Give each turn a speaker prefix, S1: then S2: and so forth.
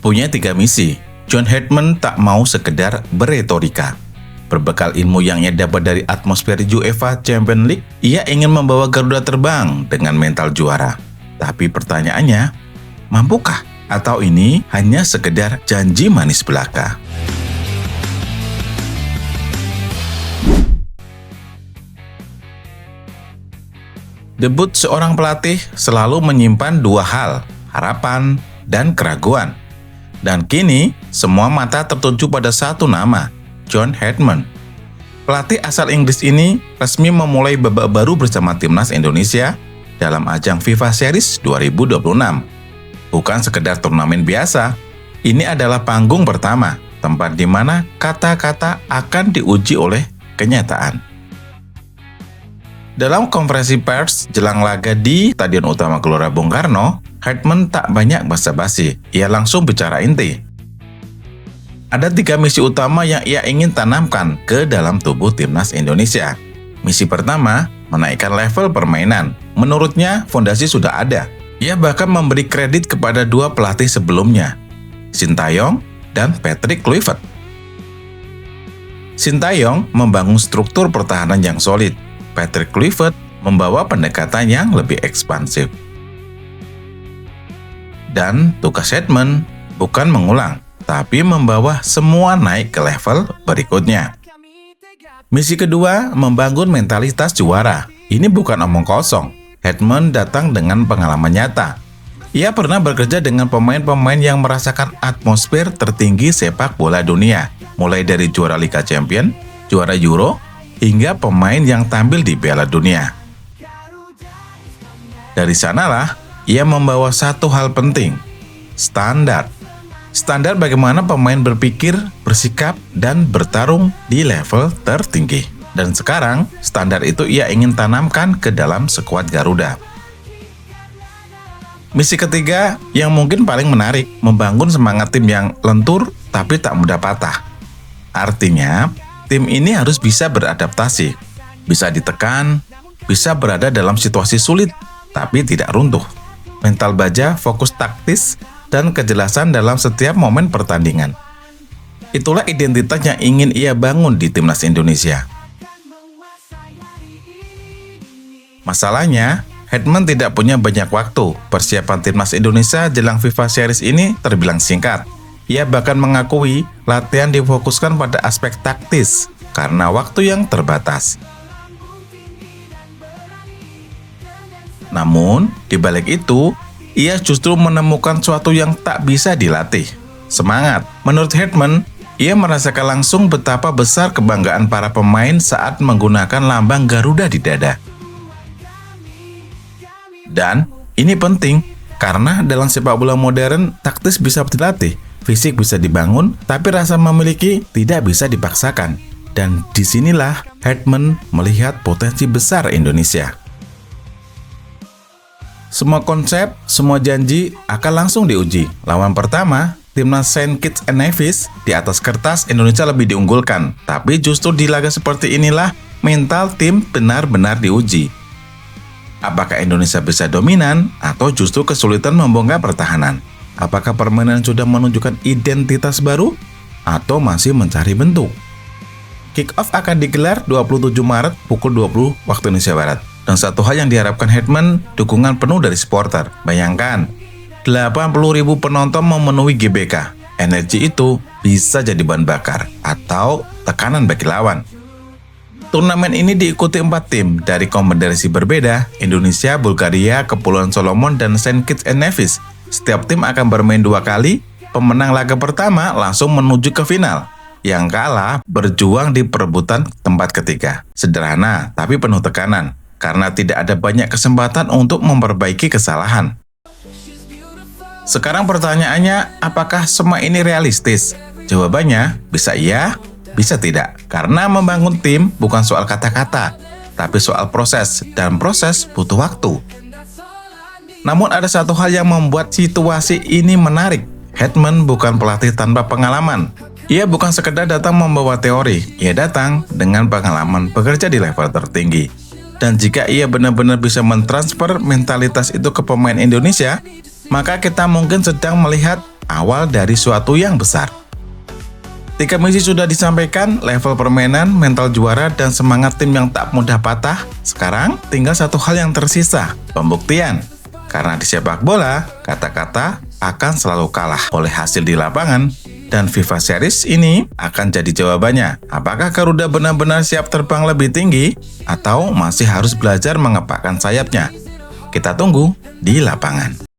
S1: Punya 3 misi, John Hedman tak mau sekedar beretorika. Berbekal ilmu yang ia dapat dari atmosfer UEFA Champions League, ia ingin membawa Garuda terbang dengan mental juara. Tapi pertanyaannya, mampukah? Atau ini hanya sekedar janji manis belaka? Debut seorang pelatih selalu menyimpan 2 hal, harapan dan keraguan. Dan kini, semua mata tertuju pada satu nama, John Hedman. Pelatih asal Inggris ini resmi memulai babak baru bersama timnas Indonesia dalam ajang FIFA Series 2026. Bukan sekedar turnamen biasa, ini adalah panggung pertama, tempat di mana kata-kata akan diuji oleh kenyataan. Dalam konferensi pers jelang laga di Stadion Utama Gelora Bung Karno, Hedman tak banyak basa-basi, ia langsung bicara inti. Ada 3 misi utama yang ia ingin tanamkan ke dalam tubuh timnas Indonesia. Misi pertama, menaikkan level permainan. Menurutnya, fondasi sudah ada. Ia bahkan memberi kredit kepada 2 pelatih sebelumnya, Sintayong dan Patrick Kluivert. Sintayong membangun struktur pertahanan yang solid. Patrick Kluivert membawa pendekatan yang lebih ekspansif. Dan tugas Hedman bukan mengulang, tapi membawa semua naik ke level berikutnya. Misi kedua, membangun mentalitas juara. Ini bukan omong kosong. Hedman datang dengan pengalaman nyata. Ia pernah bekerja dengan pemain-pemain yang merasakan atmosfer tertinggi sepak bola dunia, mulai dari juara Liga Champions, juara Euro, hingga pemain yang tampil di Piala Dunia. Dari sanalah, ia membawa satu hal penting, standar. Standar bagaimana pemain berpikir, bersikap, dan bertarung di level tertinggi. Dan sekarang, standar itu ia ingin tanamkan ke dalam skuad Garuda. Misi ketiga yang mungkin paling menarik, membangun semangat tim yang lentur tapi tak mudah patah. Artinya, tim ini harus bisa beradaptasi, bisa ditekan, bisa berada dalam situasi sulit, tapi tidak runtuh. Mental baja, fokus taktis, dan kejelasan dalam setiap momen pertandingan. Itulah identitas yang ingin ia bangun di timnas Indonesia. Masalahnya, Hedman tidak punya banyak waktu. Persiapan timnas Indonesia jelang FIFA Series ini terbilang singkat. Ia bahkan mengakui latihan difokuskan pada aspek taktis karena waktu yang terbatas. Namun, di balik itu, ia justru menemukan sesuatu yang tak bisa dilatih, semangat. Menurut Hedman, ia merasakan langsung betapa besar kebanggaan para pemain saat menggunakan lambang Garuda di dada. Dan ini penting, karena dalam sepak bola modern, taktis bisa dilatih, fisik bisa dibangun, tapi rasa memiliki tidak bisa dipaksakan. Dan disinilah Hedman melihat potensi besar Indonesia. Semua konsep, semua janji akan langsung diuji. Lawan pertama, timnas Saint Kitts and Nevis, di atas kertas Indonesia lebih diunggulkan. Tapi justru di laga seperti inilah mental tim benar-benar diuji. Apakah Indonesia bisa dominan atau justru kesulitan membongkar pertahanan? Apakah permainan sudah menunjukkan identitas baru atau masih mencari bentuk? Kick-off akan digelar 27 Maret pukul 20 waktu Indonesia Barat. Dan satu hal yang diharapkan Hedman, dukungan penuh dari supporter. Bayangkan, 80.000 penonton memenuhi GBK. Energi itu bisa jadi bahan bakar atau tekanan bagi lawan. Turnamen ini diikuti 4 tim dari konfederasi berbeda, Indonesia, Bulgaria, Kepulauan Solomon, dan Saint Kitts and Nevis. Setiap tim akan bermain 2 kali, pemenang laga pertama langsung menuju ke final. Yang kalah berjuang di perebutan tempat ketiga. Sederhana, tapi penuh tekanan, karena tidak ada banyak kesempatan untuk memperbaiki kesalahan. Sekarang pertanyaannya, apakah semua ini realistis? Jawabannya, bisa iya, bisa tidak. Karena membangun tim bukan soal kata-kata, tapi soal proses, dan proses butuh waktu. Namun ada satu hal yang membuat situasi ini menarik. Hedman bukan pelatih tanpa pengalaman. Ia bukan sekedar datang membawa teori, ia datang dengan pengalaman bekerja di level tertinggi. Dan jika ia benar-benar bisa mentransfer mentalitas itu ke pemain Indonesia, maka kita mungkin sedang melihat awal dari suatu yang besar. 3 misi sudah disampaikan, level permainan, mental juara, dan semangat tim yang tak mudah patah. Sekarang tinggal satu hal yang tersisa, pembuktian. Karena di sepak bola, kata-kata akan selalu kalah oleh hasil di lapangan. Dan FIFA Series ini akan jadi jawabannya. Apakah Garuda benar-benar siap terbang lebih tinggi? Atau masih harus belajar mengepakkan sayapnya? Kita tunggu di lapangan.